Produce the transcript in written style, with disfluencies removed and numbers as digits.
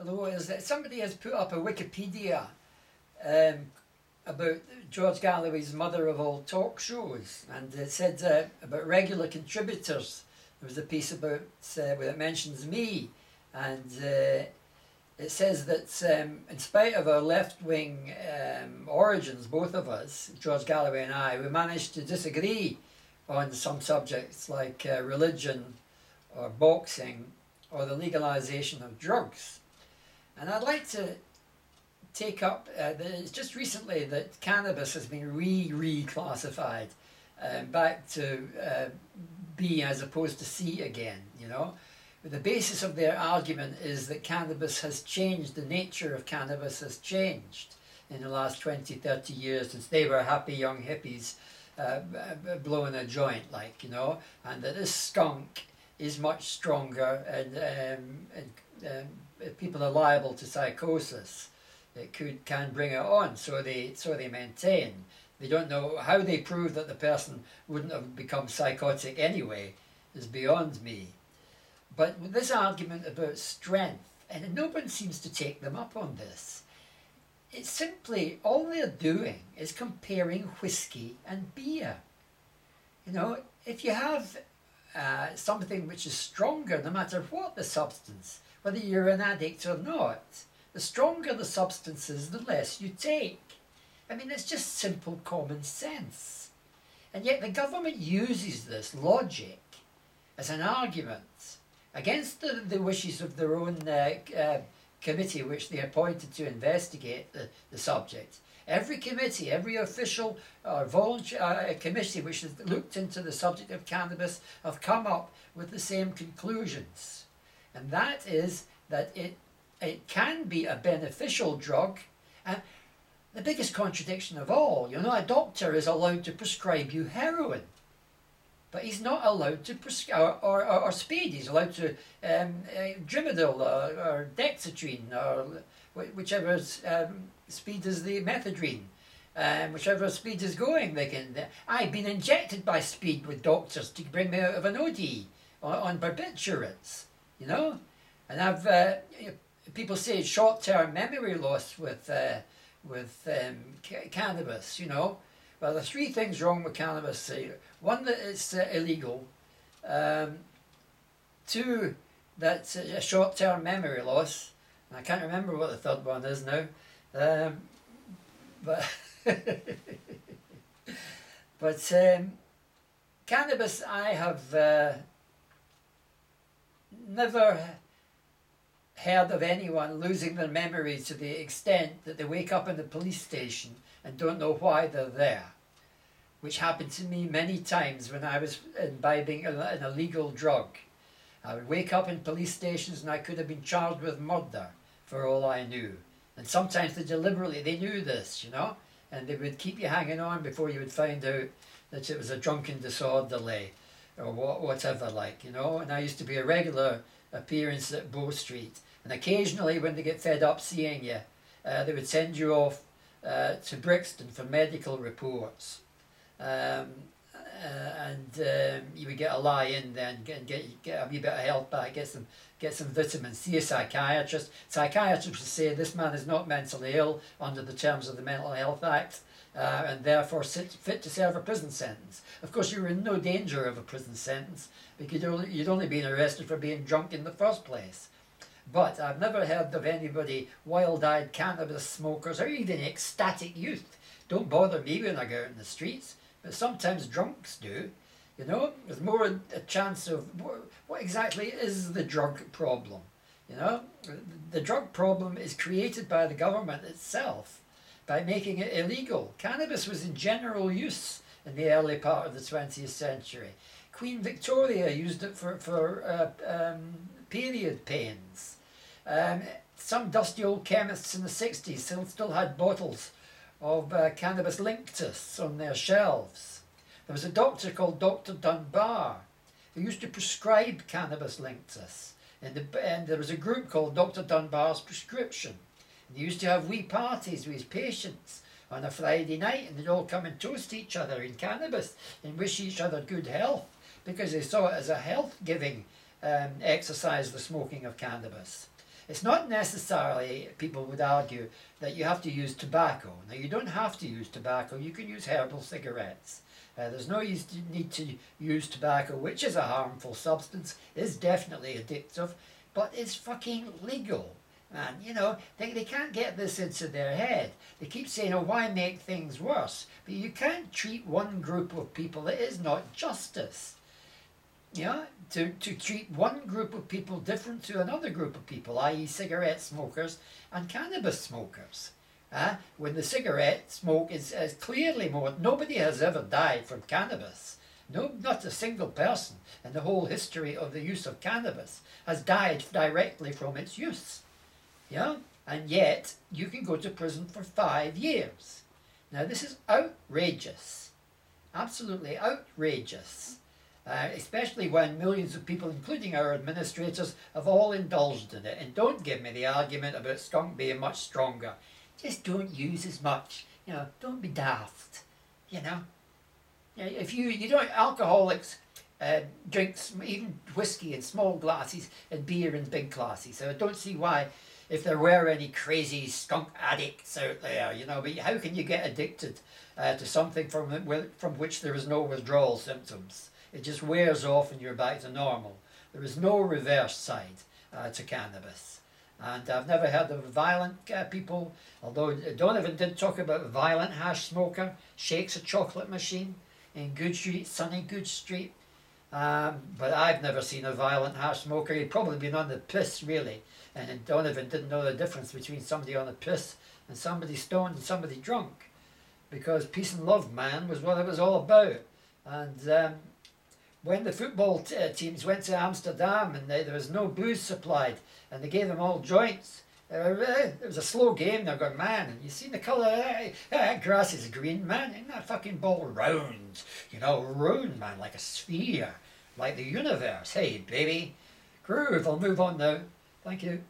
Although is that somebody has put up a Wikipedia about George Galloway's mother of all talk shows, and it said about regular contributors. There was a piece about where it mentions me, and it says that in spite of our left-wing origins, both of us, George Galloway and I, we managed to disagree on some subjects like religion or boxing or the legalisation of drugs. And I'd like to take up, it's just recently that cannabis has been reclassified back to B as opposed to C again, you know. The basis of their argument is that cannabis has changed, the nature of cannabis has changed in the last 20, 30 years since they were happy young hippies blowing a joint, like, you know, and that this skunk is much stronger and people are liable to psychosis. It can bring it on, so they maintain. They don't know how they prove that the person wouldn't have become psychotic anyway, is beyond me. But with this argument about strength, and no one seems to take them up on this, it's simply, all they're doing is comparing whiskey and beer. You know, if you have something which is stronger, no matter what the substance, whether you're an addict or not, the stronger the substance is, the less you take. I mean, it's just simple common sense. And yet the government uses this logic as an argument against the wishes of their own committee which they appointed to investigate the subject. Every committee, every official or voluntary committee which has looked into the subject of cannabis have come up with the same conclusions. And that is that it can be a beneficial drug. And the biggest contradiction of all, you know, a doctor is allowed to prescribe you heroin, but he's not allowed to prescribe, or speed. He's allowed to Drimadil or Dexatrine or whichever speed is the methadone, whichever speed is going. They can. I've been injected by speed with doctors to bring me out of an OD on barbiturates, you know, and I've people say short-term memory loss with cannabis, you know. Well, there are three things wrong with cannabis. One, that it's illegal. Two, that's a short-term memory loss. And I can't remember what the third one is now. But cannabis, I have never heard of anyone losing their memory to the extent that they wake up in the police station and don't know why they're there, which happened to me many times when I was imbibing an illegal drug. I would wake up in police stations and I could have been charged with murder for all I knew. And sometimes they knew this, you know, and they would keep you hanging on before you would find out that it was a drunken disorderly or whatever, like, you know. And I used to be a regular appearance at Bow Street, and occasionally when they get fed up seeing you, they would send you off to Brixton for medical reports, and you would get a lie in then and get a wee bit of health back, get some vitamins, see a psychiatrist. Psychiatrists would say this man is not mentally ill under the terms of the Mental Health Act, and therefore fit to serve a prison sentence. Of course, you were in no danger of a prison sentence because you'd only been arrested for being drunk in the first place. But I've never heard of anybody, wild-eyed cannabis smokers or even ecstatic youth. Don't bother me when I go out in the streets, but sometimes drunks do. You know, there's more a chance of what exactly is the drug problem. You know, the drug problem is created by the government itself by making it illegal. Cannabis was in general use in the early part of the 20th century. Queen Victoria used it for period pains. Some dusty old chemists in the 60s still had bottles of cannabis linctus on their shelves. There was a doctor called Dr. Dunbar who used to prescribe cannabis linctus, and there was a group called Dr. Dunbar's Prescription. And he used to have wee parties with his patients on a Friday night, and they'd all come and toast each other in cannabis and wish each other good health, because they saw it as a health-giving exercise, the smoking of cannabis. It's not necessarily, people would argue, that you have to use tobacco. Now, you don't have to use tobacco. You can use herbal cigarettes. There's no need to use tobacco, which is a harmful substance, is definitely addictive, but it's fucking legal. Man, you know, they can't get this into their head. They keep saying, oh, why make things worse? But you can't treat one group of people. It is not justice. Yeah, to treat one group of people different to another group of people, i.e. cigarette smokers and cannabis smokers. When the cigarette smoke is clearly more, nobody has ever died from cannabis. No, not a single person in the whole history of the use of cannabis has died directly from its use. Yeah, and yet you can go to prison for 5 years. Now this is outrageous, absolutely outrageous. Especially when millions of people, including our administrators, have all indulged in it. And don't give me the argument about skunk being much stronger. Just don't use as much. You know, don't be daft. You know, if you don't, alcoholics drink even whiskey in small glasses and beer in big glasses. So I don't see why, if there were any crazy skunk addicts out there, you know, but how can you get addicted to something from which there is no withdrawal symptoms? It just wears off and you're back to normal. There is no reverse side to cannabis. And I've never heard of violent people, although Donovan did talk about a violent hash smoker, shakes a chocolate machine in Good Street, sunny Good Street. But I've never seen a violent hash smoker. He'd probably been on the piss, really. And Donovan didn't know the difference between somebody on the piss and somebody stoned and somebody drunk. Because peace and love, man, was what it was all about. And when the football teams went to Amsterdam and there was no booze supplied and they gave them all joints, it was a slow game. They're going, man, and you see the colour, that grass is green, man, isn't that fucking ball round? You know, round, man, like a sphere, like the universe. Hey, baby, groove. I'll move on now. Thank you.